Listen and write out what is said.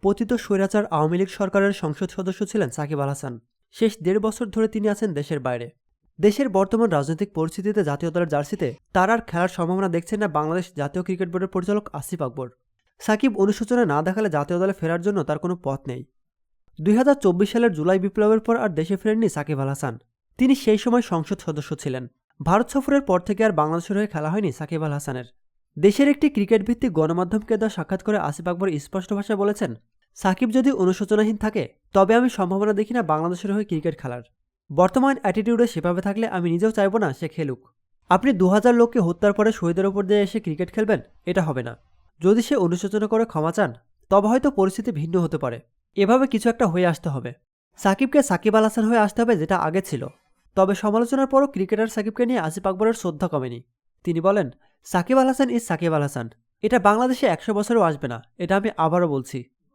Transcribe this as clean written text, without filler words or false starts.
পতিত স্বৈরাচার আওয়ামী লীগ সরকারের সংসদ সদস্য ছিলেন সাকিব আল হাসান। শেষ ১.৫ বছর ধরে তিনি আছেন দেশের বাইরে। দেশের বর্তমান রাজনৈতিক পরিস্থিতিতে জাতীয় দলের জার্সিতে তার আর খেলার সম্ভাবনা দেখছেন না বাংলাদেশ জাতীয় ক্রিকেট বোর্ডের পরিচালক আসিফ আকবর। সাকিব অনুশোচনা না দেখালে জাতীয় দলে ফেরার জন্য তার কোনো পথ নেই। ২০২৪ সালের জুলাই বিপ্লবের পর আর দেশে ফেরেননি সাকিব আল হাসান। তিনি সেই সময় সংসদ সদস্য ছিলেন। ভারত সফরের পর থেকে আর বাংলাদেশের হয়ে খেলা হয়নি সাকিব আল হাসানের। দেশের একটি ক্রিকেট ভিত্তিক গণমাধ্যমকে দেওয়া সাক্ষাৎ করে আসিফ আকবর স্পষ্ট ভাষায় বলেছেন, সাকিব যদি অনুশোচনাহীন থাকে তবে আমি সম্ভাবনা দেখি না বাংলাদেশের হয়ে ক্রিকেট খেলার। বর্তমান অ্যাটিটিউডে সেভাবে থাকলে আমি নিজেও চাইব না সে খেলুক। আপনি ২০০০ লোককে হত্যার পরে শহীদের ওপর দিয়ে এসে ক্রিকেট খেলবেন, এটা হবে না। যদি সে অনুশোচনা করে ক্ষমা চান তবে হয়তো পরিস্থিতি ভিন্ন হতে পারে। এভাবে কিছু একটা হয়ে আসতে হবে। সাকিবকে সাকিব আল হাসান হয়ে আসতে হবে, যেটা আগে ছিল। তবে সমালোচনার পরও ক্রিকেটার সাকিবকে নিয়ে আসিফ আকবরের শ্রদ্ধা কমেনি। তিনি বলেন, সাকিব আল হাসান ইজ সাকিব আল হাসান। এটা বাংলাদেশে ১০০ বছরেও আসবে না, এটা আমি আবারও বলছি।